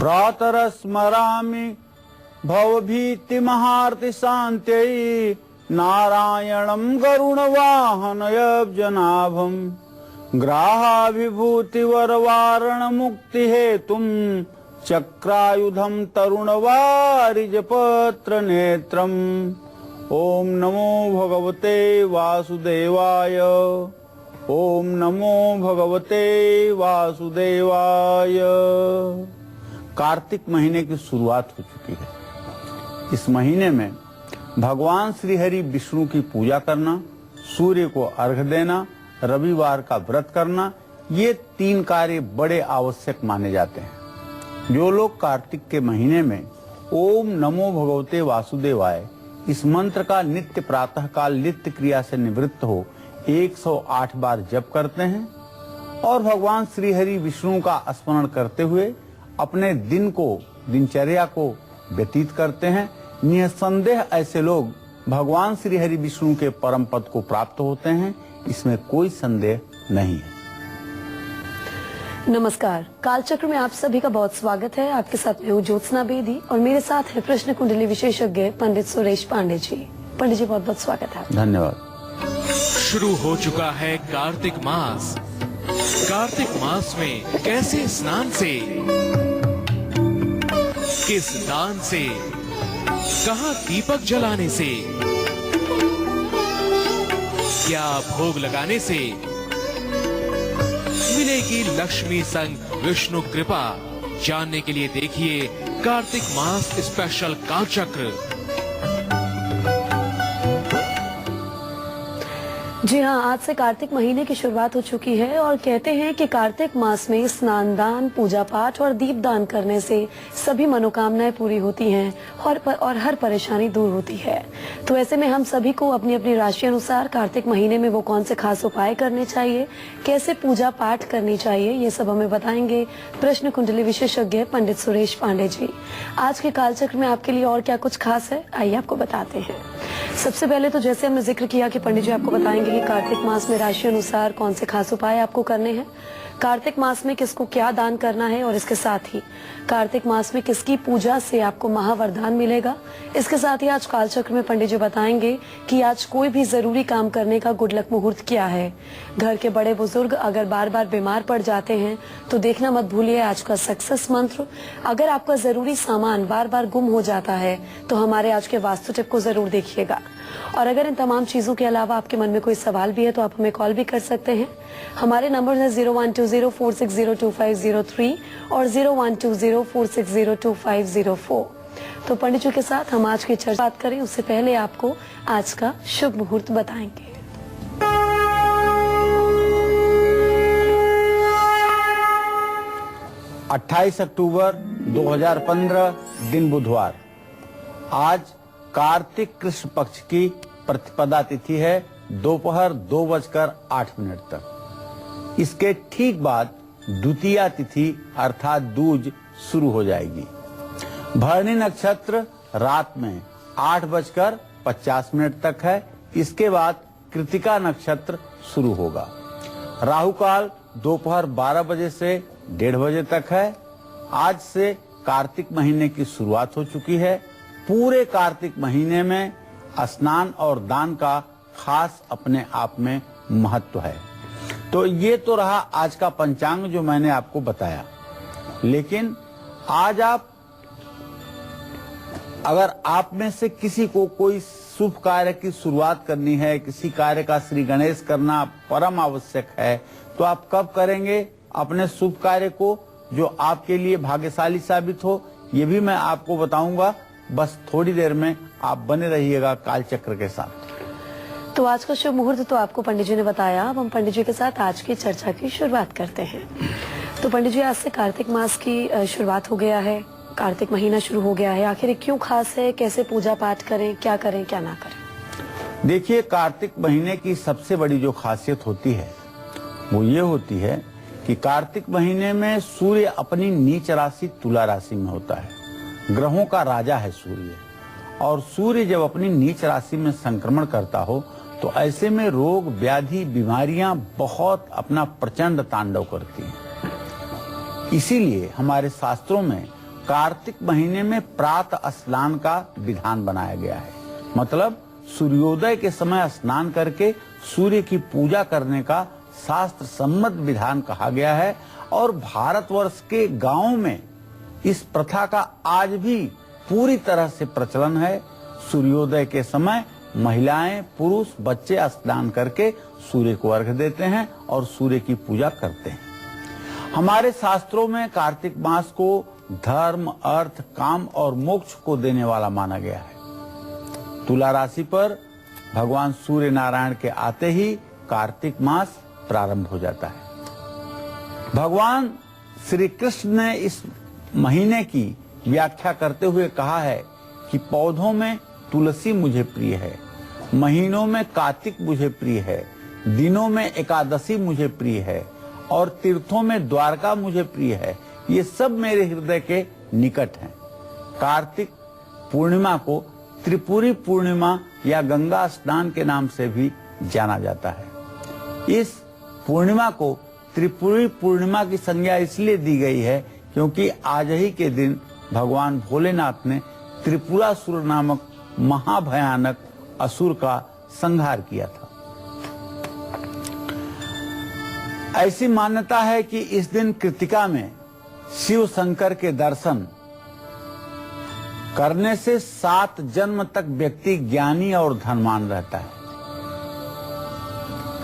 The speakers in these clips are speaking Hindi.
भ्रातरस्मरामि भवभीतिमहार्तिशान्त्यै नारायणं गरुणवाहनयब्जनाभं ग्राहाभिभूतिवरवारणमुक्तिहेतुं चक्रायुधं तरुणवारिजपत्रनेत्रम् ओम नमो भगवते वासुदेवाय। ओम नमो भगवते वासुदेवाय। कार्तिक महीने की शुरुआत हो चुकी है। इस महीने में भगवान श्री हरि विष्णु की पूजा करना, सूर्य को अर्घ देना, रविवार का व्रत करना, ये 3 कार्य बड़े आवश्यक माने जाते हैं। जो लोग कार्तिक के महीने में ओम नमो भगवते वासुदेवाय इस मंत्र का नित्य प्रातः काल नित्य क्रिया से निवृत्त हो 108 बार जप करते हैं और भगवान श्री हरि विष्णु का स्मरण करते हुए अपने दिन को, दिनचर्या को व्यतीत करते हैं, निसंदेह ऐसे लोग भगवान श्री हरि विष्णु के परम पद को प्राप्त होते हैं, इसमें कोई संदेह नहीं है। नमस्कार, कालचक्र में आप सभी का बहुत स्वागत है। आपके साथ मैं हूँ ज्योत्सना बेदी और मेरे साथ है प्रश्न कुंडली विशेषज्ञ पंडित सुरेश पांडे जी। पंडित जी, बहुत बहुत स्वागत है। धन्यवाद। शुरू हो चुका है कार्तिक मास। कार्तिक मास में कैसे स्नान से, किस दान से, कहाँ दीपक जलाने से, क्या भोग लगाने से मिलेगी लक्ष्मी संग विष्णु कृपा, जानने के लिए देखिए कार्तिक मास स्पेशल कालचक्र। जी हाँ, आज से कार्तिक महीने की शुरुआत हो चुकी है और कहते हैं कि कार्तिक मास में स्नान दान, पूजा पाठ और दीप दान करने से सभी मनोकामनाएं पूरी होती हैं और हर परेशानी दूर होती है। तो ऐसे में हम सभी को अपनी अपनी राशि अनुसार कार्तिक महीने में वो कौन से खास उपाय करने चाहिए, कैसे पूजा पाठ करनी चाहिए, ये सब हमें बताएंगे प्रश्न कुंडली विशेषज्ञ पंडित सुरेश पांडे जी। आज के कालचक्र में आपके लिए और क्या कुछ खास है, आइए आपको बताते हैं। सबसे पहले तो जैसे हमने जिक्र किया कि पंडित जी आपको बताएंगे कि कार्तिक मास में राशि अनुसार कौन से खास उपाय आपको करने हैं, कार्तिक मास में किसको क्या दान करना है और इसके साथ ही कार्तिक मास में किसकी पूजा से आपको महावरदान मिलेगा। इसके साथ ही आज कालचक्र में पंडित जी बताएंगे कि आज कोई भी जरूरी काम करने का गुड लक मुहूर्त क्या है। घर के बड़े बुजुर्ग अगर बार बार बीमार पड़ जाते हैं तो देखना मत भूलिए आज का सक्सेस मंत्र। अगर आपका जरूरी सामान बार बार गुम हो जाता है तो हमारे आज के वास्तु टिप को जरूर देखिएगा। और अगर इन तमाम चीजों के अलावा आपके मन में कोई सवाल भी है तो आप हमें कॉल भी कर सकते हैं। हमारे नंबर है 012046025003 और 012046025004। तो पंडित जी के साथ हम आज की चर्चा बात करें उससे पहले आपको आज का शुभ मुहूर्त बताएंगे। – 28 अक्टूबर 2015 दिन बुधवार। आज कार्तिक कृष्ण पक्ष की प्रतिपदा तिथि है दोपहर 2:08 तक। इसके ठीक बाद द्वितीया तिथि अर्थात दूज शुरू हो जाएगी। भरणी नक्षत्र रात में 8:50 तक है। इसके बाद कृतिका नक्षत्र शुरू होगा। राहु काल दोपहर 12 बजे से 1:30 बजे तक है। आज से कार्तिक महीने की शुरुआत हो चुकी है। पूरे कार्तिक महीने में स्नान और दान का खास अपने आप में महत्व है। तो ये तो रहा आज का पंचांग जो मैंने आपको बताया। लेकिन आज अगर आप में से किसी को कोई शुभ कार्य की शुरुआत करनी है, किसी कार्य का श्री गणेश करना परम आवश्यक है, तो आप कब करेंगे अपने शुभ कार्य को जो आपके लिए भाग्यशाली साबित हो, ये भी मैं आपको बताऊंगा। बस थोड़ी देर में आप बने रहिएगा कालचक्र के साथ। तो आज का शुभ मुहूर्त तो आपको पंडित जी ने बताया। अब हम पंडित जी के साथ आज की चर्चा की शुरुआत करते हैं। तो पंडित जी, आज से कार्तिक मास की शुरुआत हो गया है, कार्तिक महीना शुरू हो गया है। आखिर क्यों खास है, कैसे पूजा पाठ करें, क्या ना करें? देखिए, कार्तिक महीने की सबसे बड़ी जो खासियत होती है वो ये होती है कि कार्तिक महीने में सूर्य अपनी नीच राशि तुला राशि में होता है। ग्रहों का राजा है सूर्य, और सूर्य जब अपनी नीच राशि में संक्रमण करता हो तो ऐसे में रोग व्याधि बीमारियां बहुत अपना प्रचंड तांडव करती हैं। इसीलिए हमारे शास्त्रों में कार्तिक महीने में प्रातः स्नान का विधान बनाया गया है। मतलब सूर्योदय के समय स्नान करके सूर्य की पूजा करने का शास्त्र सम्मत विधान कहा गया है और भारतवर्ष के गांवों में इस प्रथा का आज भी पूरी तरह से प्रचलन है। सूर्योदय के समय महिलाएं, पुरुष, बच्चे स्नान करके सूर्य को अर्घ्य देते हैं और सूर्य की पूजा करते हैं। हमारे शास्त्रों में कार्तिक मास को धर्म, अर्थ, काम और मोक्ष को देने वाला माना गया है। तुला राशि पर भगवान सूर्य नारायण के आते ही कार्तिक मास प्रारंभ हो जाता है। भगवान श्री कृष्ण ने इस महीने की व्याख्या करते हुए कहा है कि पौधों में तुलसी मुझे प्रिय है, महीनों में कार्तिक मुझे प्रिय है, दिनों में एकादशी मुझे प्रिय है और तीर्थों में द्वारका मुझे प्रिय है। ये सब मेरे हृदय के निकट हैं। कार्तिक पूर्णिमा को त्रिपुरी पूर्णिमा या गंगा स्नान के नाम से भी जाना जाता है। इस पूर्णिमा को त्रिपुरी पूर्णिमा की संज्ञा इसलिए दी गई है क्योंकि आज ही के दिन भगवान भोलेनाथ ने त्रिपुरासुर नामक महाभयानक असुर का संहार किया था। ऐसी मान्यता है कि इस दिन कृतिका में शिव शंकर के दर्शन करने से 7 जन्म तक व्यक्ति ज्ञानी और धनवान रहता है।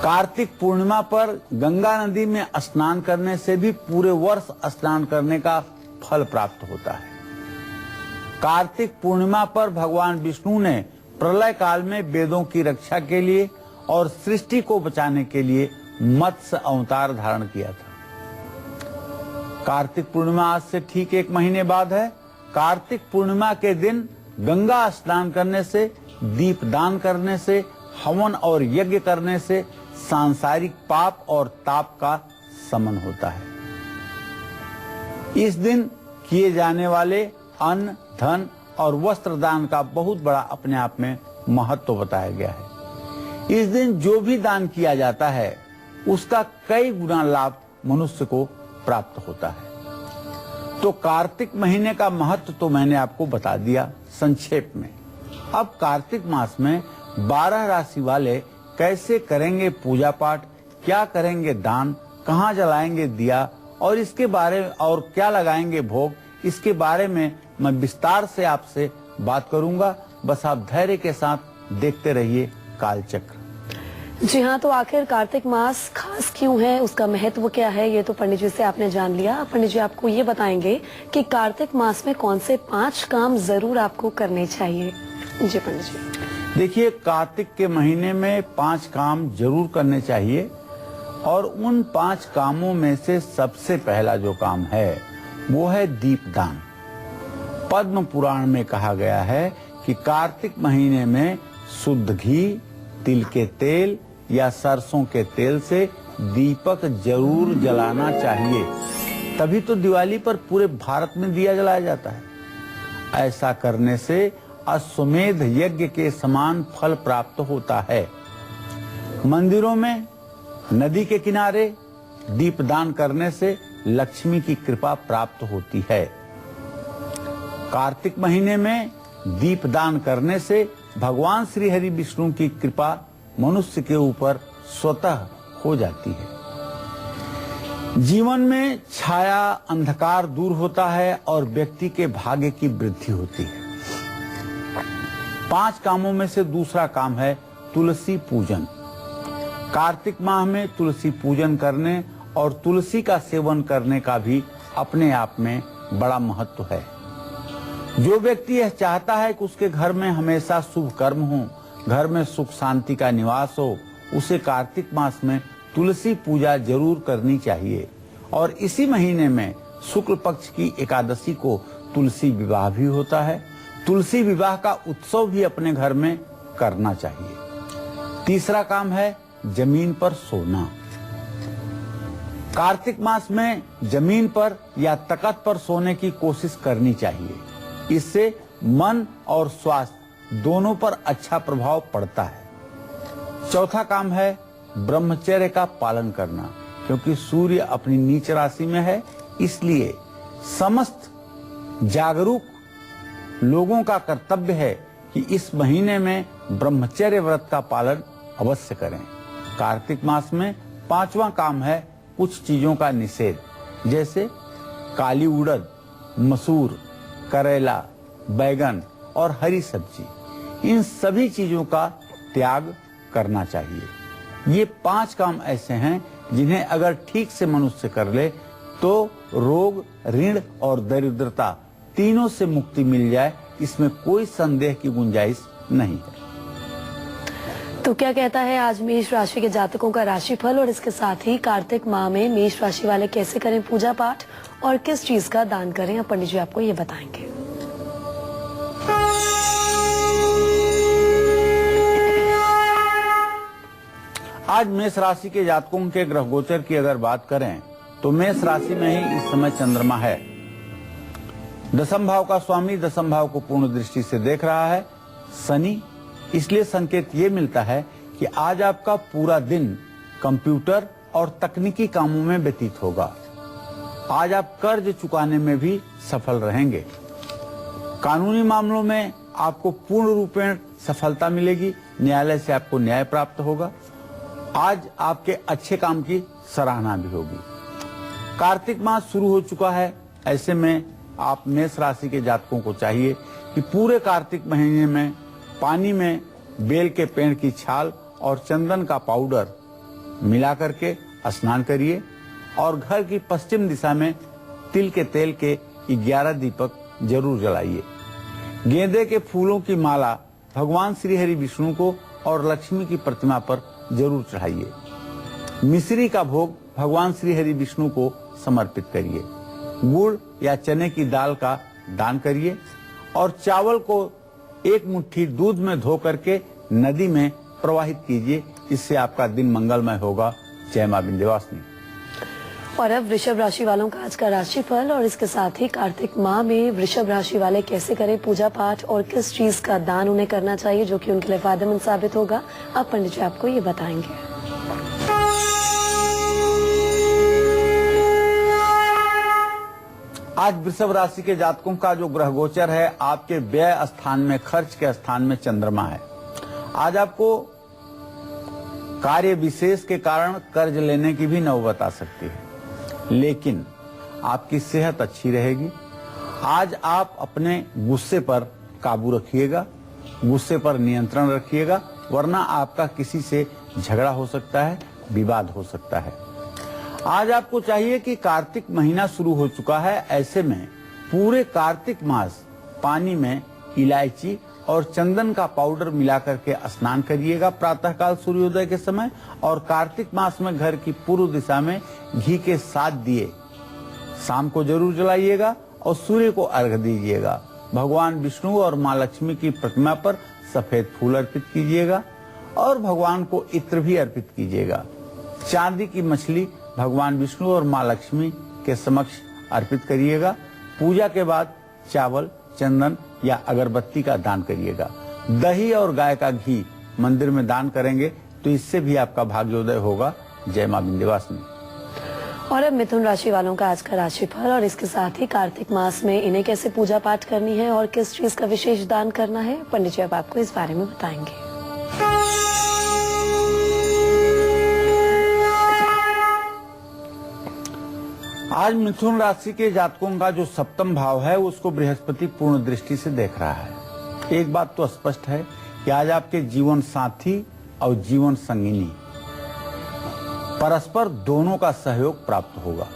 कार्तिक पूर्णिमा पर गंगा नदी में स्नान करने से भी पूरे वर्ष स्नान करने का फल प्राप्त होता है। कार्तिक पूर्णिमा पर भगवान विष्णु ने प्रलय काल में वेदों की रक्षा के लिए और सृष्टि को बचाने के लिए मत्स्य अवतार धारण किया था। कार्तिक पूर्णिमा आज से ठीक 1 महीने बाद है। कार्तिक पूर्णिमा के दिन गंगा स्नान करने से, दीपदान करने से, हवन और यज्ञ करने से सांसारिक पाप और ताप का शमन होता है। इस दिन किए जाने वाले अन्न, धन और वस्त्र दान का बहुत बड़ा अपने आप में महत्व बताया गया है। इस दिन जो भी दान किया जाता है उसका कई गुना लाभ मनुष्य को प्राप्त होता है। तो कार्तिक महीने का महत्व तो मैंने आपको बता दिया संक्षेप में। अब कार्तिक मास में 12 राशि वाले कैसे करेंगे पूजा पाठ, क्या करेंगे दान, कहाँ जलाएंगे दिया और इसके बारे में और क्या लगाएंगे भोग, इसके बारे में मैं विस्तार से आपसे बात करूंगा। बस आप धैर्य के साथ देखते रहिए कालचक्र। जी हाँ, तो आखिर कार्तिक मास खास क्यों है, उसका महत्व क्या है, ये तो पंडित जी से आपने जान लिया। पंडित जी आपको ये बताएंगे कि कार्तिक मास में कौन से 5 काम जरूर आपको करने चाहिए। जी पंडित जी। देखिए, कार्तिक के महीने में 5 काम जरूर करने चाहिए और उन 5 कामों में से सबसे पहला जो काम है वो है दीपदान। पद्म पुराण में कहा गया है कि कार्तिक महीने में शुद्ध घी, तिल के तेल या सरसों के तेल से दीपक जरूर जलाना चाहिए। तभी तो दिवाली पर पूरे भारत में दिया जलाया जाता है। ऐसा करने से अश्वमेध यज्ञ के समान फल प्राप्त होता है। मंदिरों में, नदी के किनारे दीपदान करने से लक्ष्मी की कृपा प्राप्त होती है। कार्तिक महीने में दीपदान करने से भगवान श्री हरि विष्णु की कृपा मनुष्य के ऊपर स्वतः हो जाती है। जीवन में छाया अंधकार दूर होता है और व्यक्ति के भाग्य की वृद्धि होती है। 5 कामों में से दूसरा काम है तुलसी पूजन। कार्तिक माह में तुलसी पूजन करने और तुलसी का सेवन करने का भी अपने आप में बड़ा महत्व है। जो व्यक्ति यह चाहता है कि उसके घर में हमेशा शुभ कर्म हो, घर में सुख शांति का निवास हो, उसे कार्तिक मास में तुलसी पूजा जरूर करनी चाहिए। और इसी महीने में शुक्ल पक्ष की एकादशी को तुलसी विवाह भी होता है। तुलसी विवाह का उत्सव भी अपने घर में करना चाहिए। तीसरा काम है जमीन पर सोना। कार्तिक मास में जमीन पर या तख्त पर सोने की कोशिश करनी चाहिए। इससे मन और स्वास्थ्य दोनों पर अच्छा प्रभाव पड़ता है। चौथा काम है ब्रह्मचर्य का पालन करना। क्योंकि सूर्य अपनी नीच राशि में है, इसलिए समस्त जागरूक लोगों का कर्तव्य है कि इस महीने में ब्रह्मचर्य व्रत का पालन अवश्य करें। कार्तिक मास में 5वां काम है कुछ चीजों का निषेध, जैसे काली उड़द, मसूर, करेला, बैगन और हरी सब्जी। इन सभी चीजों का त्याग करना चाहिए। ये 5 काम ऐसे हैं जिन्हें अगर ठीक से मनुष्य कर ले तो रोग, ऋण और दरिद्रता तीनों से मुक्ति मिल जाए, इसमें कोई संदेह की गुंजाइश नहीं है। तो क्या कहता है आज मेष राशि के जातकों का राशिफल, और इसके साथ ही कार्तिक माह में मेष राशि वाले कैसे करें पूजा पाठ और किस चीज का दान करें, अब पंडित जी आपको ये बताएंगे। आज मेष राशि के जातकों के ग्रह गोचर की अगर बात करें तो मेष राशि में ही इस समय चंद्रमा है। दशम भाव का स्वामी दशम भाव को पूर्ण दृष्टि से देख रहा है शनि। इसलिए संकेत ये मिलता है कि आज आपका पूरा दिन कंप्यूटर और तकनीकी कामों में व्यतीत होगा। आज आप कर्ज चुकाने में भी सफल रहेंगे। कानूनी मामलों में आपको पूर्ण रूपेण सफलता मिलेगी। न्यायालय से आपको न्याय प्राप्त होगा। आज आपके अच्छे काम की सराहना भी होगी। कार्तिक मास शुरू हो चुका है, ऐसे में आप मेष राशि के जातकों को चाहिए कि पूरे कार्तिक महीने में पानी में बेल के पेड़ की छाल और चंदन का पाउडर मिला करके स्नान करिए और घर की पश्चिम दिशा में तिल के तेल के 11 दीपक जरूर जलाइए। गेंदे के फूलों की माला भगवान श्री हरि विष्णु को और लक्ष्मी की प्रतिमा पर जरूर चढ़ाइए। मिश्री का भोग भगवान श्री हरि विष्णु को समर्पित करिए। गुड़ या चने की दाल का दान करिए और चावल को 1 मुट्ठी दूध में धो करके नदी में प्रवाहित कीजिए। इससे आपका दिन मंगलमय होगा। जय मां विंध्यवासिनी। और अब वृषभ राशि वालों का आज का राशिफल, और इसके साथ ही कार्तिक माह में वृषभ राशि वाले कैसे करें पूजा पाठ और किस चीज का दान उन्हें करना चाहिए जो कि उनके लिए फायदेमंद साबित होगा, अब पंडित जी आपको ये बताएंगे। आज वृषभ राशि के जातकों का जो ग्रह गोचर है, आपके व्यय स्थान में, खर्च के स्थान में चंद्रमा है। आज आपको कार्य विशेष के कारण कर्ज लेने की भी नौबत आ सकती है, लेकिन आपकी सेहत अच्छी रहेगी। आज आप अपने गुस्से पर काबू रखिएगा, गुस्से पर नियंत्रण रखिएगा, वरना आपका किसी से झगड़ा हो सकता है, विवाद हो सकता है। आज आपको चाहिए कि कार्तिक महीना शुरू हो चुका है, ऐसे में पूरे कार्तिक मास पानी में इलायची और चंदन का पाउडर मिलाकर के स्नान करिएगा प्रातःकाल सूर्योदय के समय, और कार्तिक मास में घर की पूर्व दिशा में घी के 7 दिए शाम को जरूर जलाइएगा और सूर्य को अर्घ दीजिएगा। भगवान विष्णु और माँ लक्ष्मी की प्रतिमा पर सफेद फूल अर्पित कीजिएगा और भगवान को इत्र भी अर्पित कीजिएगा। चांदी की मछली भगवान विष्णु और माँ लक्ष्मी के समक्ष अर्पित करिएगा। पूजा के बाद चावल, चंदन या अगरबत्ती का दान करिएगा। दही और गाय का घी मंदिर में दान करेंगे तो इससे भी आपका भाग्योदय होगा। जय मां विंध्यवासिनी। और अब मिथुन राशि वालों का आज का राशिफल, और इसके साथ ही कार्तिक मास में इन्हें कैसे पूजा पाठ करनी है और किस चीज का विशेष दान करना है, पंडित जी अब आपको इस बारे में बताएंगे। आज मिथुन राशि के जातकों का जो 7वां भाव है उसको बृहस्पति पूर्ण दृष्टि से देख रहा है। एक बात तो स्पष्ट है कि आज आपके जीवन साथी और जीवन संगिनी परस्पर दोनों का सहयोग प्राप्त होगा।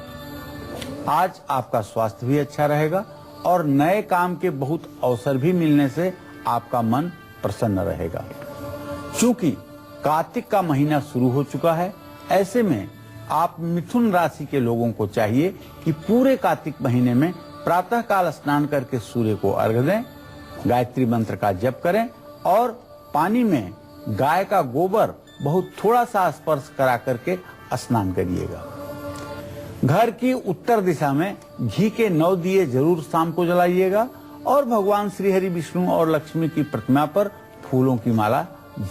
आज आपका स्वास्थ्य भी अच्छा रहेगा और नए काम के बहुत अवसर भी मिलने से आपका मन प्रसन्न रहेगा। चूंकि कार्तिक का महीना शुरू हो चुका है, ऐसे में आप मिथुन राशि के लोगों को चाहिए कि पूरे कार्तिक महीने में प्रातःकाल स्नान करके सूर्य को अर्घ दें, गायत्री मंत्र का जप करें और पानी में गाय का गोबर बहुत थोड़ा सा स्पर्श करा करके स्नान करिएगा। घर की उत्तर दिशा में घी के 9 दिए जरूर शाम को जलाइएगा और भगवान श्री हरि विष्णु और लक्ष्मी की प्रतिमा पर फूलों की माला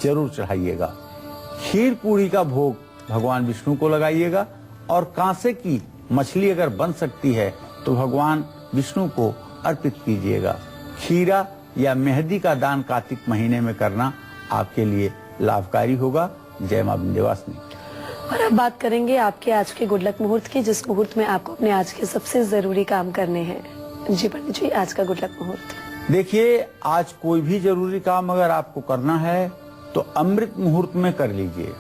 जरूर चढ़ाइएगा। खीर पूरी का भोग भगवान विष्णु को लगाइएगा और कांसे की मछली अगर बन सकती है तो भगवान विष्णु को अर्पित कीजिएगा। खीरा या मेहंदी का दान कार्तिक महीने में करना आपके लिए लाभकारी होगा। जय मां विंध्यवासिनी। और अब बात करेंगे आपके आज के गुड लक मुहूर्त की, जिस मुहूर्त में आपको अपने आज के सबसे जरूरी काम करने हैं। जी पंडित जी, आज का गुड लक मुहूर्त। देखिए, आज कोई भी जरूरी काम अगर आपको करना है तो अमृत मुहूर्त में कर लीजिए।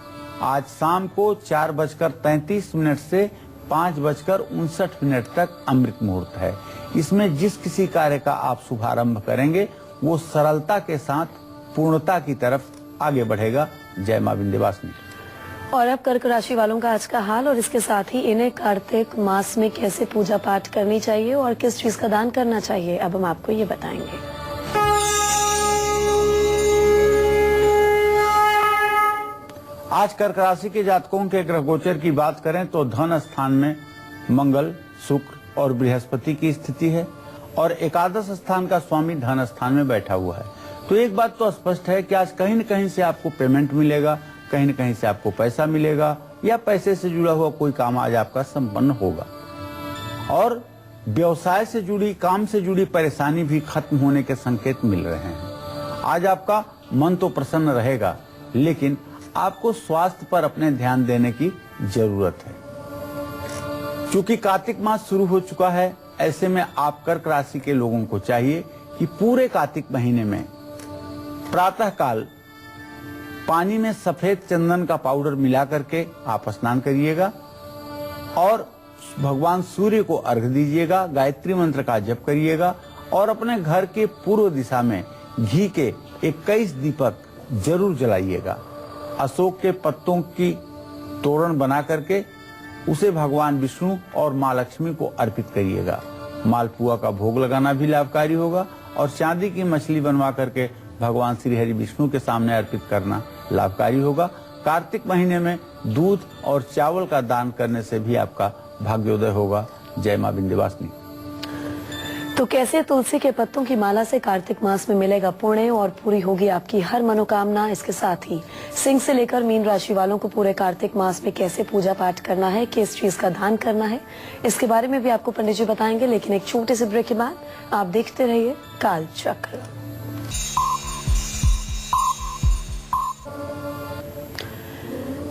आज शाम को 4:33 से 5:59 तक अमृत मुहूर्त है। इसमें जिस किसी कार्य का आप शुभारंभ करेंगे वो सरलता के साथ पूर्णता की तरफ आगे बढ़ेगा। जय मां विंध्यवासिनी। और अब कर्क राशि वालों का आज का हाल और इसके साथ ही इन्हें कार्तिक मास में कैसे पूजा पाठ करनी चाहिए और किस चीज का दान करना चाहिए, अब हम आपको ये बताएंगे। आज कर्क राशि के जातकों के ग्रह गोचर की बात करें तो धन स्थान में मंगल, शुक्र और बृहस्पति की स्थिति है और एकादश स्थान का स्वामी धन स्थान में बैठा हुआ है। तो एक बात तो स्पष्ट है कि आज कहीं न कहीं से आपको पेमेंट मिलेगा, कहीं न कहीं से आपको पैसा मिलेगा या पैसे से जुड़ा हुआ कोई काम आज आपका संपन्न होगा। और व्यवसाय से जुड़ी, काम से जुड़ी परेशानी भी खत्म होने के संकेत मिल रहे हैं। आज आपका मन तो प्रसन्न रहेगा, लेकिन आपको स्वास्थ्य पर अपने ध्यान देने की जरूरत है। क्योंकि कार्तिक मास शुरू हो चुका है, ऐसे में आप कर्क राशि के लोगों को चाहिए कि पूरे कार्तिक महीने में प्रातः काल पानी में सफेद चंदन का पाउडर मिला करके आप स्नान करिएगा और भगवान सूर्य को अर्घ दीजिएगा, गायत्री मंत्र का जप करिएगा और अपने घर के पूर्व दिशा में घी के 21 दीपक जरूर जलाइएगा। अशोक के पत्तों की तोरण बना करके उसे भगवान विष्णु और माँ लक्ष्मी को अर्पित करिएगा। मालपुआ का भोग लगाना भी लाभकारी होगा और चांदी की मछली बनवा करके भगवान श्री हरि विष्णु के सामने अर्पित करना लाभकारी होगा। कार्तिक महीने में दूध और चावल का दान करने से भी आपका भाग्योदय होगा। जय मां विंध्यवासिनी। तो कैसे तुलसी के पत्तों की माला से कार्तिक मास में मिलेगा पुण्य और पूरी होगी आपकी हर मनोकामना। इसके साथ ही सिंह से लेकर मीन राशि वालों को पूरे कार्तिक मास में कैसे पूजा पाठ करना है, किस चीज का दान करना है, इसके बारे में भी आपको पंडित जी बताएंगे। लेकिन एक छोटे से ब्रेक के बाद आप देखते रहिए काल चक्र।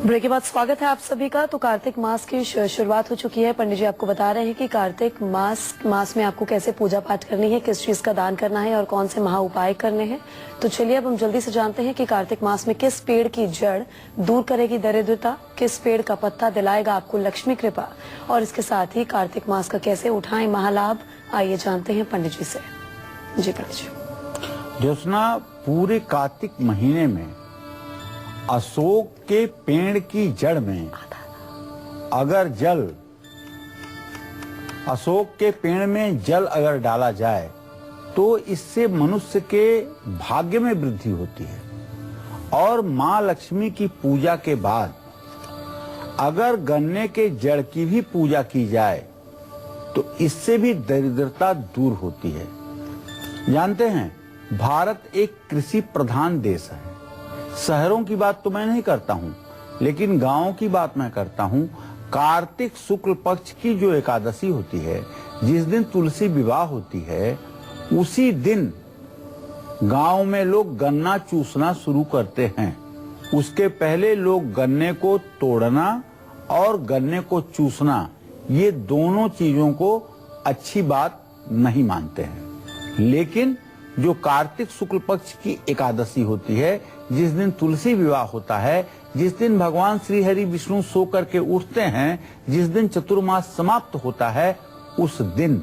ब्रेक के बाद स्वागत है आप सभी का। तो कार्तिक मास की शुरुआत हो चुकी है। पंडित जी आपको बता रहे हैं कि कार्तिक मास में आपको कैसे पूजा पाठ करनी है, किस चीज का दान करना है और कौन से महा उपाय करने हैं। तो चलिए अब हम जल्दी से जानते हैं कि कार्तिक मास में किस पेड़ की जड़ दूर करेगी दरिद्रता, किस पेड़ का पत्ता दिलाएगा आपको लक्ष्मी कृपा और इसके साथ ही कार्तिक मास का कैसे उठाएं महालाभ। आइए जानते हैं पंडित जी से। जी पंडित जी। ज्योत्सना, पूरे कार्तिक महीने में अशोक के पेड़ की जड़ में अगर अशोक के पेड़ में जल अगर डाला जाए तो इससे मनुष्य के भाग्य में वृद्धि होती है। और माँ लक्ष्मी की पूजा के बाद अगर गन्ने के जड़ की भी पूजा की जाए तो इससे भी दरिद्रता दूर होती है। जानते हैं, भारत एक कृषि प्रधान देश है। शहरों की बात तो मैं नहीं करता हूँ, लेकिन गांवों की बात मैं करता हूँ। कार्तिक शुक्ल पक्ष की जो एकादशी होती है, जिस दिन तुलसी विवाह होती है, उसी दिन गांव में लोग गन्ना चूसना शुरू करते हैं। उसके पहले लोग गन्ने को तोड़ना और गन्ने को चूसना, ये दोनों चीजों को अच्छी बात नहीं मानते हैं। लेकिन जो कार्तिक शुक्ल पक्ष की एकादशी होती है, जिस दिन तुलसी विवाह होता है, जिस दिन भगवान श्री हरि विष्णु सो करके उठते हैं, जिस दिन चतुर्मास समाप्त होता है, उस दिन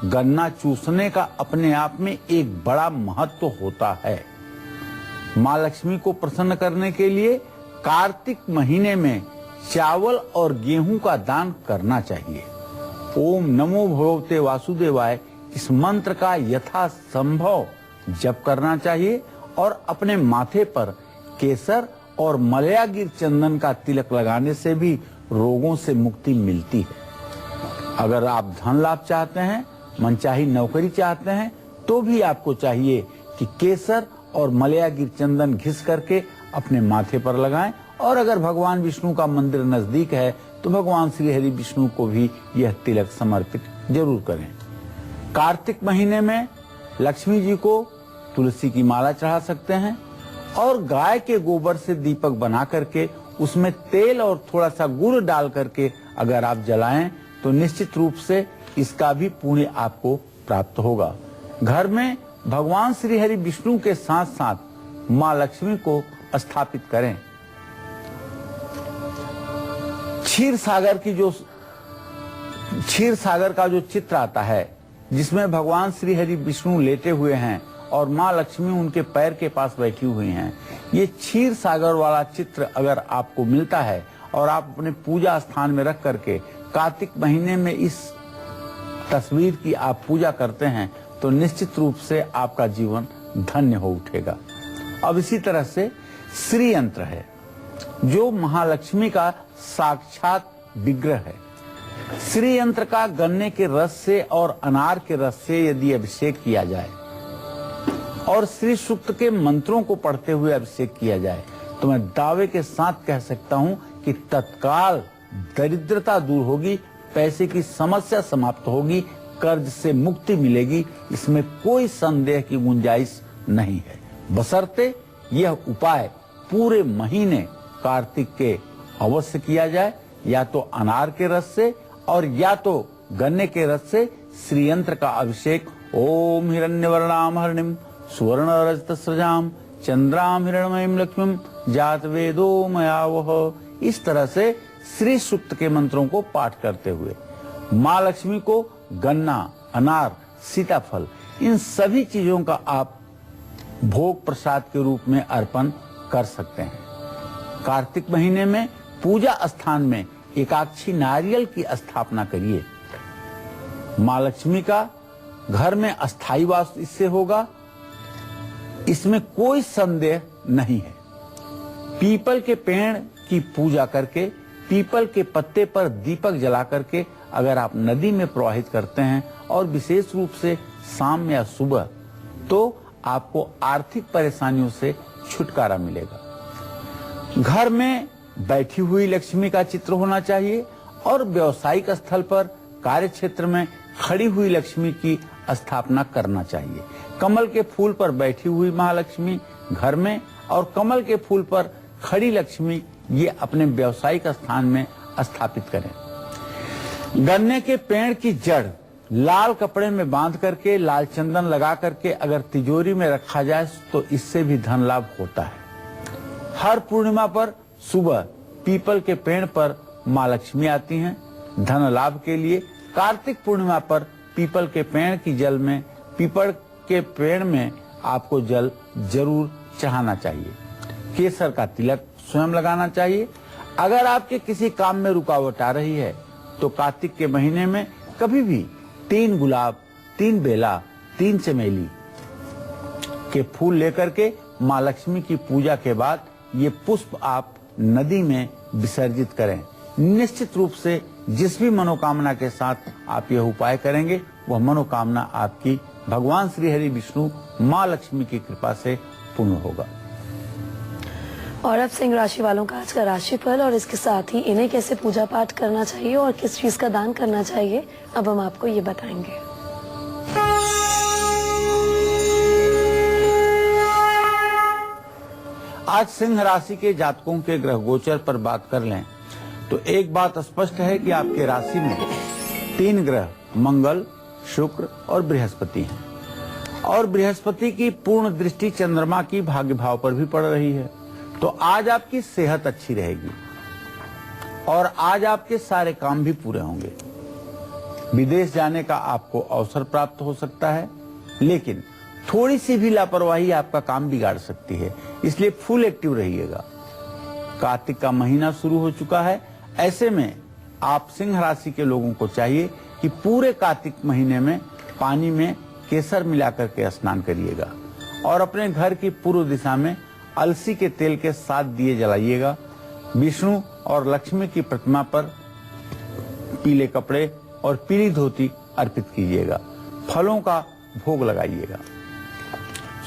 गन्ना चूसने का अपने आप में एक बड़ा महत्व होता है। माँ लक्ष्मी को प्रसन्न करने के लिए कार्तिक महीने में चावल और गेहूं का दान करना चाहिए। ओम नमो भगवते वासुदेवाय, इस मंत्र का यथासंभव जप करना चाहिए और अपने माथे पर केसर और मलयागिर चंदन का तिलक लगाने से भी रोगों से मुक्ति मिलती है। अगर आप धन लाभ चाहते हैं, मनचाही नौकरी चाहते हैं, तो भी आपको चाहिए कि केसर और मलयागिर चंदन घिस करके अपने माथे पर लगाएं। और अगर भगवान विष्णु का मंदिर नजदीक है तो भगवान श्री हरि विष्णु को भी यह तिलक समर्पित जरूर करें। कार्तिक महीने में लक्ष्मी जी को तुलसी की माला चढ़ा सकते हैं और गाय के गोबर से दीपक बना करके उसमें तेल और थोड़ा सा गुड़ डाल करके अगर आप जलाएं तो निश्चित रूप से इसका भी पुण्य आपको प्राप्त होगा। घर में भगवान श्री हरि विष्णु के साथ साथ मां लक्ष्मी को स्थापित करें। क्षीर सागर का जो चित्र आता है जिसमें भगवान श्री हरि विष्णु लेटे हुए हैं और मां लक्ष्मी उनके पैर के पास बैठी हुई हैं, ये क्षीर सागर वाला चित्र अगर आपको मिलता है और आप अपने पूजा स्थान में रख करके कार्तिक महीने में इस तस्वीर की आप पूजा करते हैं तो निश्चित रूप से आपका जीवन धन्य हो उठेगा। अब इसी तरह से श्री यंत्र है जो महालक्ष्मी का साक्षात विग्रह है। श्री यंत्र का गन्ने के रस से और अनार के रस से यदि अभिषेक किया जाए और श्री सूक्त के मंत्रों को पढ़ते हुए अभिषेक किया जाए तो मैं दावे के साथ कह सकता हूं कि तत्काल दरिद्रता दूर होगी, पैसे की समस्या समाप्त होगी, कर्ज से मुक्ति मिलेगी। इसमें कोई संदेह की गुंजाइश नहीं है, बशर्ते यह उपाय पूरे महीने कार्तिक के अवश्य किया जाए, या तो अनार के रस से और या तो गन्ने के रस से श्री यंत्र का अभिषेक ओम हिरण्यवर्णाम हरिणीम सुवर्ण रजत सृजाम चंद्राम हिरण्मयीम लक्ष्मीम जात वेदो मयावह, इस तरह से श्री सूक्त के मंत्रों को पाठ करते हुए मां लक्ष्मी को गन्ना, अनार, सीताफल, इन सभी चीजों का आप भोग प्रसाद के रूप में अर्पण कर सकते हैं। कार्तिक महीने में पूजा स्थान में एकाक्षी नारियल की स्थापना करिए। मां लक्ष्मी का घर में अस्थायी वास इससे होगा, इसमें कोई संदेह नहीं है। पीपल के पेड़ की पूजा करके पीपल के पत्ते पर दीपक जला करके अगर आप नदी में प्रवाहित करते हैं और विशेष रूप से शाम या सुबह, तो आपको आर्थिक परेशानियों से छुटकारा मिलेगा। घर में बैठी हुई लक्ष्मी का चित्र होना चाहिए और व्यावसायिक स्थल पर, कार्य क्षेत्र में खड़ी हुई लक्ष्मी की स्थापना करना चाहिए। कमल के फूल पर बैठी हुई महालक्ष्मी घर में और कमल के फूल पर खड़ी लक्ष्मी ये अपने व्यावसायिक स्थान में स्थापित करें। गन्ने के पेड़ की जड़ लाल कपड़े में बांध करके, लाल चंदन लगा करके अगर तिजोरी में रखा जाए तो इससे भी धन लाभ होता है। हर पूर्णिमा पर सुबह पीपल के पेड़ पर मां लक्ष्मी आती हैं धन लाभ के लिए। कार्तिक पूर्णिमा पर पीपल के पेड़ की जल में, पीपल के पेड़ में आपको जल जरूर चढ़ाना चाहिए। केसर का तिलक स्वयं लगाना चाहिए। अगर आपके किसी काम में रुकावट आ रही है तो कार्तिक के महीने में कभी भी 3 गुलाब, 3 बेला, 3 चमेली के फूल लेकर के मां लक्ष्मी की पूजा के बाद ये पुष्प आप नदी में विसर्जित करें। निश्चित रूप से जिस भी मनोकामना के साथ आप यह उपाय करेंगे वह मनोकामना आपकी भगवान श्री हरि विष्णु मां लक्ष्मी की कृपा से पूर्ण होगा। और अब सिंह राशि वालों का आज का राशिफल और इसके साथ ही इन्हें कैसे पूजा पाठ करना चाहिए और किस चीज का दान करना चाहिए, अब हम आपको ये बताएंगे। आज सिंह राशि के जातकों के ग्रह गोचर पर बात कर लें तो एक बात स्पष्ट है कि आपके राशि में 3 ग्रह मंगल, शुक्र और बृहस्पति हैं और बृहस्पति की पूर्ण दृष्टि चंद्रमा की भाग्य भाव पर भी पड़ रही है। तो आज आपकी सेहत अच्छी रहेगी और आज आपके सारे काम भी पूरे होंगे। विदेश जाने का आपको अवसर प्राप्त हो सकता है, लेकिन थोड़ी सी भी लापरवाही आपका काम बिगाड़ सकती है, इसलिए फुल एक्टिव रहिएगा। कार्तिक का महीना शुरू हो चुका है, ऐसे में आप सिंह राशि के लोगों को चाहिए कि पूरे कार्तिक महीने में पानी में केसर मिलाकर के स्नान करिएगा और अपने घर की पूर्व दिशा में अलसी के तेल के 7 दिए जलाइएगा। विष्णु और लक्ष्मी की प्रतिमा पर पीले कपड़े और पीली धोती अर्पित कीजिएगा। फलों का भोग लगाइएगा।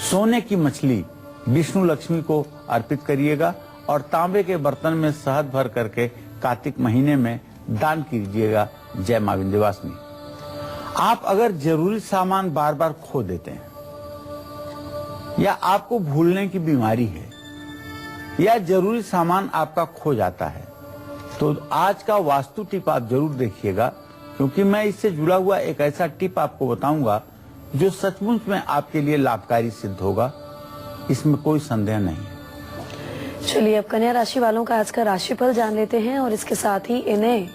सोने की मछली विष्णु लक्ष्मी को अर्पित करिएगा और तांबे के बर्तन में शहद भर करके कार्तिक महीने में दान कीजिएगा। जय मां विंध्यवासिनी। आप अगर जरूरी सामान बार बार खो देते हैं, या आपको भूलने की बीमारी है, या जरूरी सामान आपका खो जाता है, तो आज का वास्तु टिप आप जरूर देखिएगा, क्योंकि मैं इससे जुड़ा हुआ एक ऐसा टिप आपको बताऊंगा जो सचमुच में आपके लिए लाभकारी सिद्ध होगा। इसमें कोई संदेह नहीं है। चलिए अब कन्या राशि वालों का आज का राशिफल जान लेते हैं और इसके साथ ही इन्हें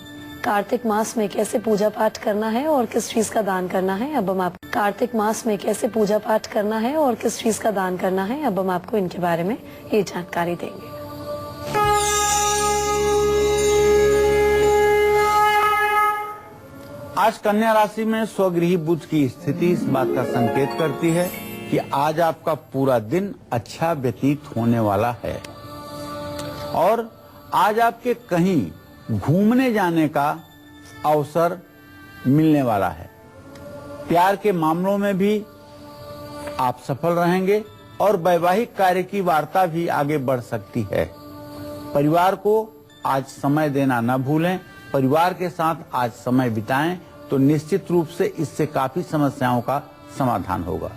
कार्तिक मास में कैसे पूजा पाठ करना है और किस चीज का दान करना है। अब हम आपको कार्तिक मास में कैसे पूजा पाठ करना है और किस चीज का दान करना है, अब हम आपको इनके बारे में ये जानकारी देंगे। आज कन्या राशि में स्वगृही बुध की स्थिति इस बात का संकेत करती है कि आज आपका पूरा दिन अच्छा व्यतीत होने वाला है और आज आपके कहीं घूमने जाने का अवसर मिलने वाला है। प्यार के मामलों में भी आप सफल रहेंगे और वैवाहिक कार्य की वार्ता भी आगे बढ़ सकती है। परिवार को आज समय देना न भूलें। परिवार के साथ आज समय बिताएं तो निश्चित रूप से इससे काफी समस्याओं का समाधान होगा।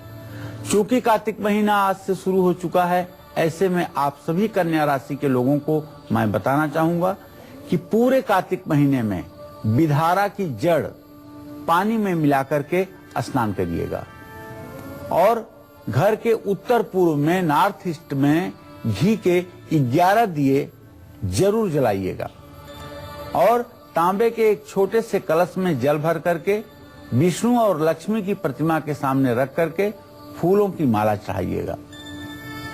चूंकि कार्तिक महीना आज से शुरू हो चुका है, ऐसे में आप सभी कन्या राशि के लोगों को मैं बताना चाहूंगा कि पूरे कार्तिक महीने में विधारा की जड़ पानी में मिलाकर के स्नान करिएगा और घर के उत्तर पूर्व में नॉर्थ ईस्ट में घी के 11 दिए जरूर जलाइएगा और तांबे के एक छोटे से कलश में जल भर करके विष्णु और लक्ष्मी की प्रतिमा के सामने रख करके फूलों की माला चढ़ाइएगा।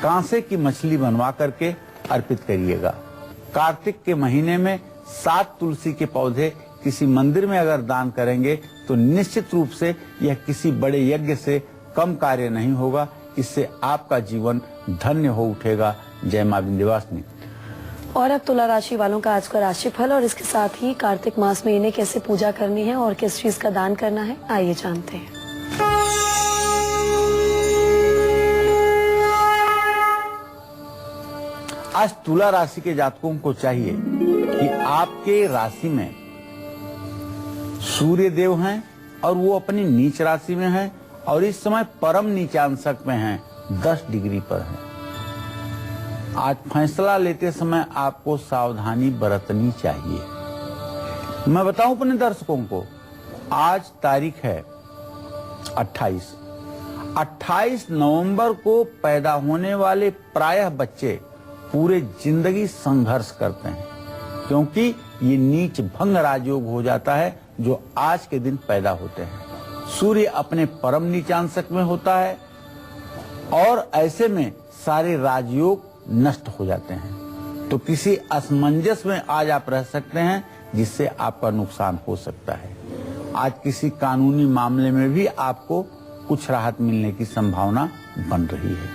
कांसे की मछली बनवा करके अर्पित करिएगा। कार्तिक के महीने में 7 तुलसी के पौधे किसी मंदिर में अगर दान करेंगे तो निश्चित रूप से यह किसी बड़े यज्ञ से कम कार्य नहीं होगा। इससे आपका जीवन धन्य हो उठेगा। जय मां विंध्यवासिनी। और अब तुला राशि वालों का आज का राशिफल और इसके साथ ही कार्तिक मास में इन्हें कैसे पूजा करनी है और किस चीज का दान करना है, आइए जानते हैं। आज तुला राशि के जातकों को चाहिए कि आपके राशि में सूर्य देव हैं और वो अपनी नीच राशि में हैं और इस समय परम नीचांशक में हैं, 10 डिग्री पर हैं। आज फैसला लेते समय आपको सावधानी बरतनी चाहिए। मैं बताऊं अपने दर्शकों को, आज तारीख है 28 नवंबर को पैदा होने वाले प्रायः बच्चे पूरे जिंदगी संघर्ष करते हैं, क्योंकि ये नीच भंग राजयोग हो जाता है जो आज के दिन पैदा होते हैं। सूर्य अपने परम नीचांशक में होता है और ऐसे में सारे राजयोग नष्ट हो जाते हैं। तो किसी असमंजस में आज आप रह सकते हैं जिससे आपका नुकसान हो सकता है। आज किसी कानूनी मामले में भी आपको कुछ राहत मिलने की संभावना बन रही है।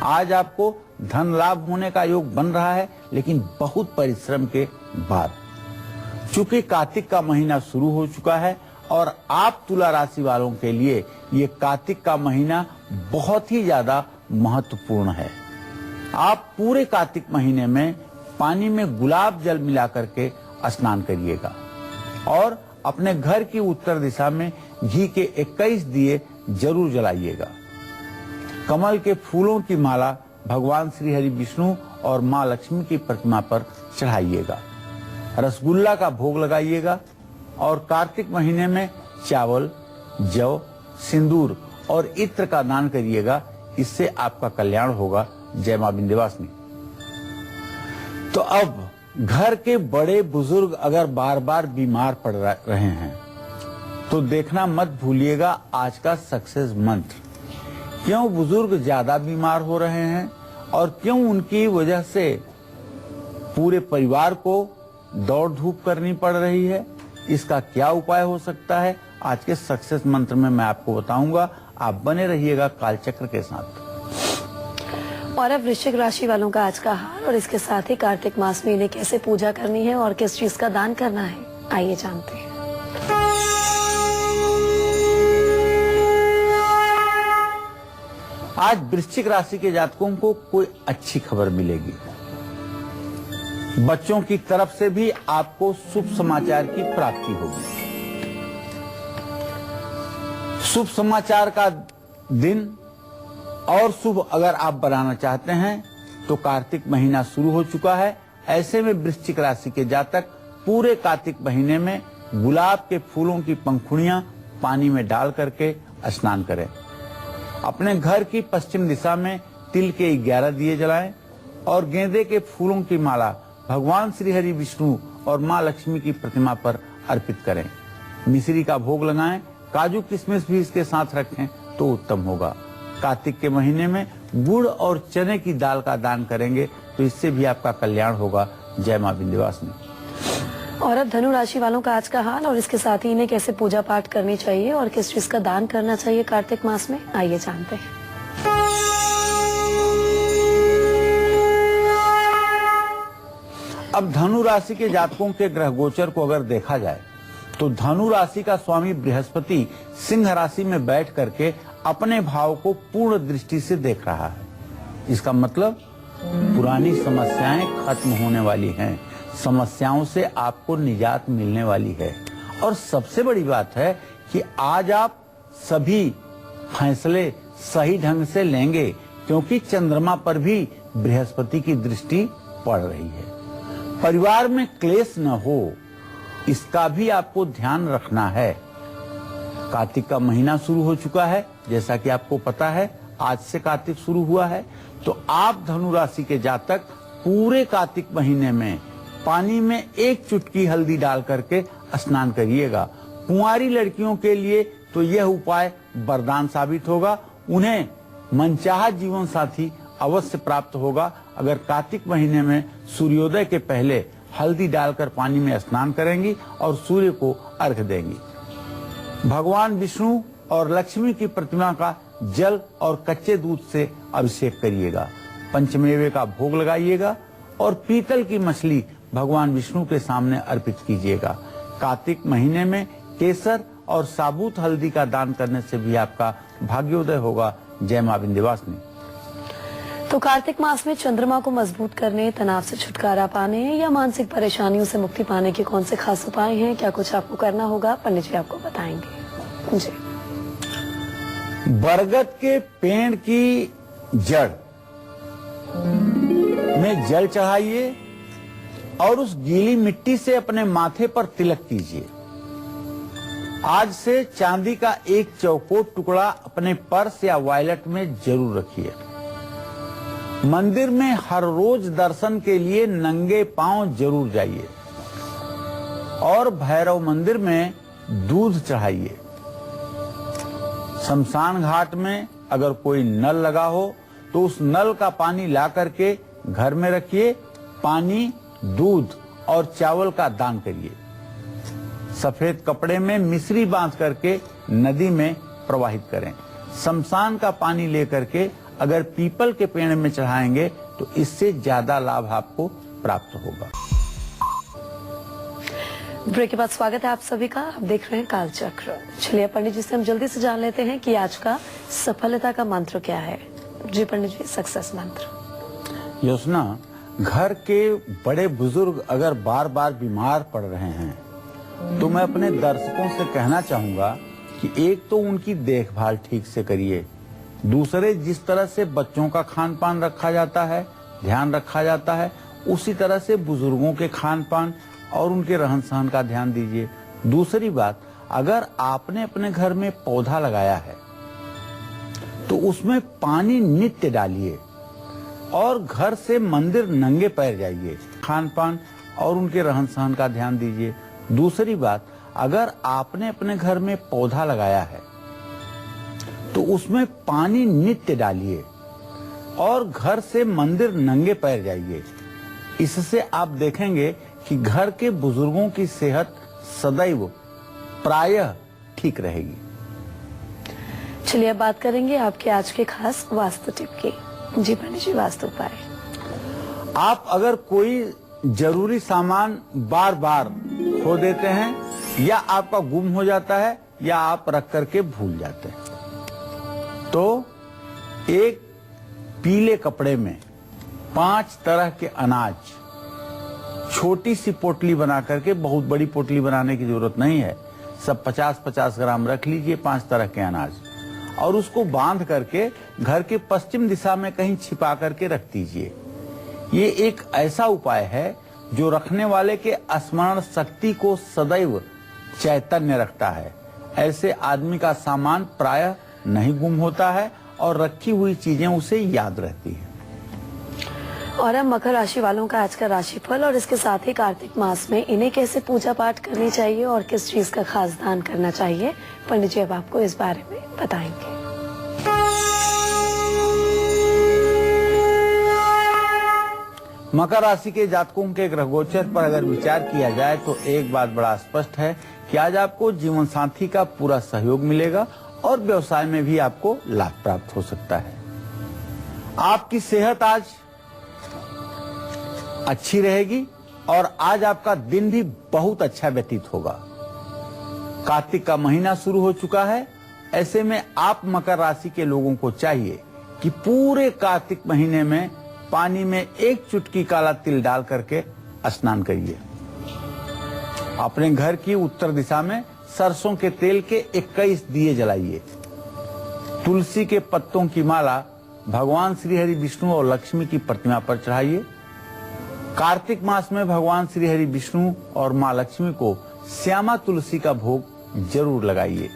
आज आपको धन लाभ होने का योग बन रहा है, लेकिन बहुत परिश्रम के बाद। चूंकि कार्तिक का महीना शुरू हो चुका है और आप तुला राशि वालों के लिए ये कार्तिक का महीना बहुत ही ज्यादा महत्वपूर्ण है। आप पूरे कार्तिक महीने में पानी में गुलाब जल मिला करके स्नान करिएगा और अपने घर की उत्तर दिशा में घी के 21 दिए जरूर जलाइएगा। कमल के फूलों की माला भगवान श्री हरि विष्णु और मां लक्ष्मी की प्रतिमा पर चढ़ाइएगा। रसगुल्ला का भोग लगाइएगा और कार्तिक महीने में चावल, जौ, सिंदूर और इत्र का दान करिएगा। इससे आपका कल्याण होगा। जय मां विंध्यवासिनी। तो अब घर के बड़े बुजुर्ग अगर बार बार बीमार पड़ रहे हैं तो देखना मत भूलिएगा आज का सक्सेस मंत्र। क्यों बुजुर्ग ज्यादा बीमार हो रहे हैं और क्यों उनकी वजह से पूरे परिवार को दौड़ धूप करनी पड़ रही है, इसका क्या उपाय हो सकता है, आज के सक्सेस मंत्र में मैं आपको बताऊंगा। आप बने रहिएगा कालचक्र के साथ। और अब वृश्चिक राशि वालों का आज का हाल और इसके साथ ही कार्तिक मास में इन्हें कैसे पूजा करनी है और किस चीज का दान करना है, आइए जानते हैं। आज वृश्चिक राशि के जातकों को कोई अच्छी खबर मिलेगी। बच्चों की तरफ से भी आपको शुभ समाचार की प्राप्ति होगी। शुभ समाचार का दिन और शुभ अगर आप बनाना चाहते हैं तो कार्तिक महीना शुरू हो चुका है। ऐसे में वृश्चिक राशि के जातक पूरे कार्तिक महीने में गुलाब के फूलों की पंखुड़ियां पानी में डाल करके स्नान करें। अपने घर की पश्चिम दिशा में तिल के 11 दिए जलाएं और गेंदे के फूलों की माला भगवान श्री हरि विष्णु और माँ लक्ष्मी की प्रतिमा पर अर्पित करें। मिश्री का भोग लगाएं, काजू किशमिश भी इसके साथ रखें तो उत्तम होगा। कार्तिक के महीने में गुड़ और चने की दाल का दान करेंगे तो इससे भी आपका कल्याण होगा। जय मां विंध्यवासिनी। और अब धनु राशि वालों का आज का हाल और इसके साथ ही इन्हें कैसे पूजा पाठ करनी चाहिए और किस चीज का दान करना चाहिए कार्तिक मास में, आइए जानते हैं। अब धनु राशि के जातकों के ग्रह गोचर को अगर देखा जाए तो धनु राशि का स्वामी बृहस्पति सिंह राशि में बैठ करके अपने भाव को पूर्ण दृष्टि से देख रहा है। इसका मतलब पुरानी समस्याएं खत्म होने वाली हैं, समस्याओं से आपको निजात मिलने वाली है। और सबसे बड़ी बात है कि आज आप सभी फैसले सही ढंग से लेंगे क्योंकि चंद्रमा पर भी बृहस्पति की दृष्टि पड़ रही है। परिवार में क्लेश न हो इसका भी आपको ध्यान रखना है। कार्तिक का महीना शुरू हो चुका है, जैसा कि आपको पता है आज से कार्तिक शुरू हुआ है। तो आप धनु राशि के जातक पूरे कार्तिक महीने में पानी में 1 चुटकी हल्दी डाल करके स्नान करिएगा। कुंवारी लड़कियों के लिए तो यह उपाय वरदान साबित होगा, उन्हें मनचाहा जीवन साथी अवश्य प्राप्त होगा अगर कार्तिक महीने में सूर्योदय के पहले हल्दी डालकर पानी में स्नान करेंगी और सूर्य को अर्घ्य देंगी। भगवान विष्णु और लक्ष्मी की प्रतिमा का जल और कच्चे दूध से अभिषेक करिएगा। पंचमेवे का भोग लगाइएगा और पीतल की मछली भगवान विष्णु के सामने अर्पित कीजिएगा। कार्तिक महीने में केसर और साबुत हल्दी का दान करने से भी आपका भाग्योदय होगा। जय मां विंध्यवासिनी। तो कार्तिक मास में चंद्रमा को मजबूत करने, तनाव से छुटकारा पाने या मानसिक परेशानियों से मुक्ति पाने के कौन से खास उपाय हैं, क्या कुछ आपको करना होगा, पंडित जी आपको बताएंगे। जी। बरगद के पेड़ की जड़ में जल चढ़ाइए और उस गीली मिट्टी से अपने माथे पर तिलक कीजिए। आज से चांदी का एक चौकोर टुकड़ा अपने पर्स या वॉलेट में जरूर रखिए। मंदिर में हर रोज दर्शन के लिए नंगे पांव जरूर जाइए और भैरव मंदिर में दूध चढ़ाइए। शमशान घाट में अगर कोई नल लगा हो तो उस नल का पानी ला करके घर में रखिए। पानी, दूध और चावल का दान करिए। सफेद कपड़े में मिश्री बांध करके नदी में प्रवाहित करें। शमशान का पानी लेकर के अगर पीपल के पेड़ में चढ़ाएंगे तो इससे ज्यादा लाभ आपको प्राप्त होगा। ब्रेक के बाद स्वागत है आप सभी का। आप देख रहे हैं कालचक्र। चलिए पंडित जी से हम जल्दी से जान लेते हैं कि आज का सफलता का मंत्र क्या है। जी पंडित जी, सक्सेस मंत्र। योजना, घर के बड़े बुजुर्ग अगर बार बार बीमार पड़ रहे हैं तो मैं अपने दर्शकों से कहना चाहूंगा कि एक तो उनकी देखभाल ठीक से करिए, दूसरे जिस तरह से बच्चों का खान पान रखा जाता है, ध्यान रखा जाता है, उसी तरह से बुजुर्गों के खान पान और उनके रहन सहन का ध्यान दीजिए। दूसरी बात, अगर आपने अपने घर में पौधा लगाया है तो उसमें पानी नित्य डालिए और घर से मंदिर नंगे पैर जाइए। खान पान और उनके रहन सहन का ध्यान दीजिए। दूसरी बात, अगर आपने अपने घर में पौधा लगाया है तो उसमें पानी नित्य डालिए और घर से मंदिर नंगे पैर जाइए। इससे आप देखेंगे कि घर के बुजुर्गों की सेहत सदैव प्रायः ठीक रहेगी। चलिए अब बात करेंगे आपके आज के खास वास्तु टिप की। जी पंडित जी, वास्तु उपाय। आप अगर कोई जरूरी सामान बार बार खो देते हैं या आपका गुम हो जाता है या आप रख करके भूल जाते हैं तो एक पीले कपड़े में 5 तरह के अनाज, छोटी सी पोटली बना करके, बहुत बड़ी पोटली बनाने की जरूरत नहीं है, सब 50-50 ग्राम रख लीजिए 5 तरह के अनाज, और उसको बांध करके घर के पश्चिम दिशा में कहीं छिपा करके रख दीजिए। ये एक ऐसा उपाय है जो रखने वाले के स्मरण शक्ति को सदैव चैतन्य रखता है। ऐसे आदमी का सामान प्रायः नहीं गुम होता है और रखी हुई चीजें उसे याद रहती हैं। और अब मकर राशि वालों का आज का राशिफल और इसके साथ ही कार्तिक मास में इन्हें कैसे पूजा पाठ करनी चाहिए और किस चीज का खास दान करना चाहिए, पंडित जी अब आपको इस बारे में बताएंगे। मकर राशि के जातकों के ग्रह गोचर पर अगर विचार किया जाए तो एक बात बड़ा स्पष्ट है कि आज आपको जीवन साथी का पूरा सहयोग मिलेगा और व्यवसाय में भी आपको लाभ प्राप्त हो सकता है। आपकी सेहत आज अच्छी रहेगी और आज आपका दिन भी बहुत अच्छा व्यतीत होगा। कार्तिक का महीना शुरू हो चुका है, ऐसे में आप मकर राशि के लोगों को चाहिए कि पूरे कार्तिक महीने में पानी में 1 चुटकी काला तिल डाल करके स्नान करिए। अपने घर की उत्तर दिशा में सरसों के तेल के 21 दिए जलाइए। तुलसी के पत्तों की माला भगवान श्री हरि विष्णु और लक्ष्मी की प्रतिमा पर चढ़ाइए। कार्तिक मास में भगवान श्री हरि विष्णु और मां लक्ष्मी को श्यामा तुलसी का भोग जरूर लगाइए।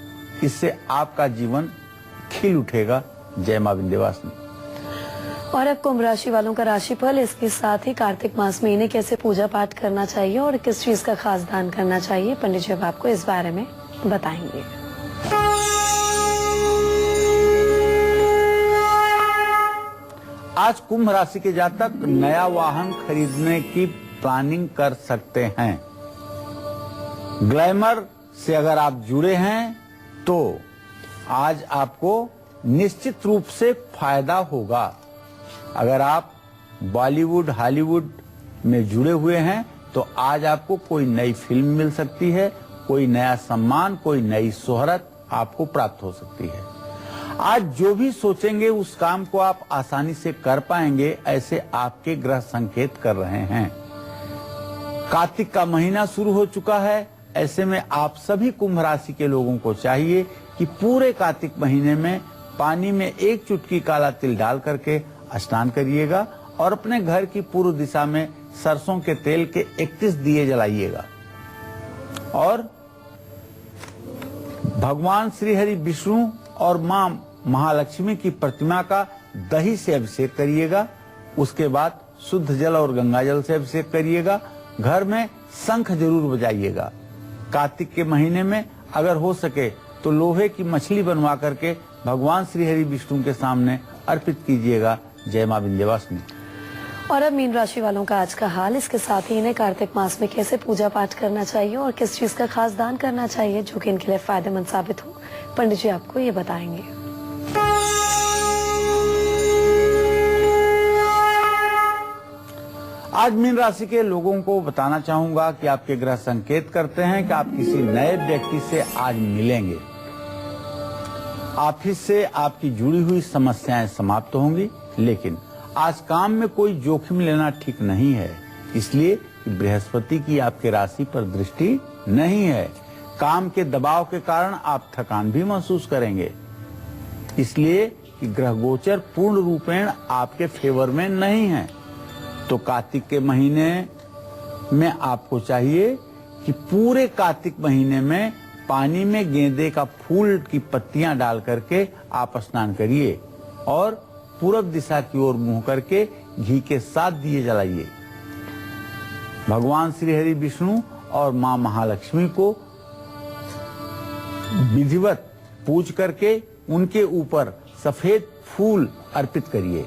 इससे आपका जीवन खिल उठेगा। जय मां विंध्यवासिनी। और अब कुंभ राशि वालों का राशिफल, इसके साथ ही कार्तिक मास में इन्हें कैसे पूजा पाठ करना चाहिए और किस चीज का खास दान करना चाहिए, पंडित जी अब आपको इस बारे में बताएंगे। आज कुंभ राशि के जातक नया वाहन खरीदने की प्लानिंग कर सकते हैं। ग्लैमर से अगर आप जुड़े हैं तो आज आपको निश्चित रूप से फायदा होगा। अगर आप बॉलीवुड हॉलीवुड में जुड़े हुए हैं तो आज आपको कोई नई फिल्म मिल सकती है, कोई नया सम्मान, कोई नई शोहरत आपको प्राप्त हो सकती है। आज जो भी सोचेंगे उस काम को आप आसानी से कर पाएंगे, ऐसे आपके ग्रह संकेत कर रहे हैं। कार्तिक का महीना शुरू हो चुका है, ऐसे में आप सभी कुंभ राशि के लोगों को चाहिए कि पूरे कार्तिक महीने में पानी में 1 चुटकी काला तिल डाल करके स्नान करिएगा और अपने घर की पूर्व दिशा में सरसों के तेल के 31 दिए जलाइएगा और भगवान श्री हरि विष्णु और मां महालक्ष्मी की प्रतिमा का दही से अभिषेक करिएगा। उसके बाद शुद्ध जल और गंगा जल से अभिषेक करिएगा। घर में शंख जरूर बजाइएगा। कार्तिक के महीने में अगर हो सके तो लोहे की मछली बनवा करके भगवान श्री हरि विष्णु के सामने अर्पित कीजिएगा। जय मां विंध्यवासिनी। और अब मीन राशि वालों का आज का हाल, इसके साथ ही इन्हें कार्तिक मास में कैसे पूजा पाठ करना चाहिए और किस चीज का खास दान करना चाहिए जो कि इनके लिए फायदेमंद साबित हो, पंडित जी आपको ये बताएंगे। आज मीन राशि के लोगों को बताना चाहूंगा कि आपके ग्रह संकेत करते हैं कि आप किसी नए व्यक्ति से आज मिलेंगे। ऑफिस से आपकी जुड़ी हुई समस्याएं समाप्त होंगी, लेकिन आज काम में कोई जोखिम लेना ठीक नहीं है, इसलिए बृहस्पति की आपके राशि पर दृष्टि नहीं है। काम के दबाव के कारण आप थकान भी महसूस करेंगे, इसलिए कि ग्रह गोचर पूर्ण रूपेण आपके फेवर में नहीं है। तो कार्तिक के महीने में आपको चाहिए कि पूरे कार्तिक महीने में पानी में गेंदे का फूल की पत्तियां डाल करके आप स्नान करिए और पूरब दिशा की ओर मुंह करके घी के 7 दिए जलाइए। भगवान श्री हरि विष्णु और मां महालक्ष्मी को विधिवत पूज करके उनके ऊपर सफेद फूल अर्पित करिए।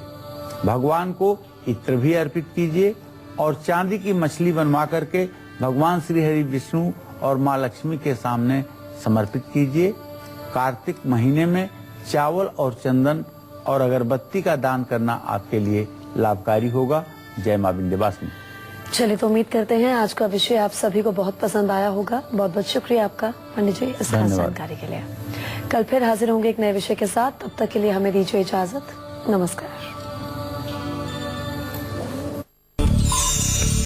भगवान को इत्र भी अर्पित कीजिए और चांदी की मछली बनवा करके भगवान श्री हरि विष्णु और मां लक्ष्मी के सामने समर्पित कीजिए। कार्तिक महीने में चावल और चंदन और अगरबत्ती का दान करना आपके लिए लाभकारी होगा। जय मां विंध्यवासिनी। चलिए, तो उम्मीद करते हैं आज का विषय आप सभी को बहुत पसंद आया होगा। बहुत बहुत शुक्रिया आपका पंडित जी इस खास जानकारी के लिए। कल फिर हाजिर होंगे एक नए विषय के साथ, तब तक के लिए हमें दीजिए इजाजत। नमस्कार।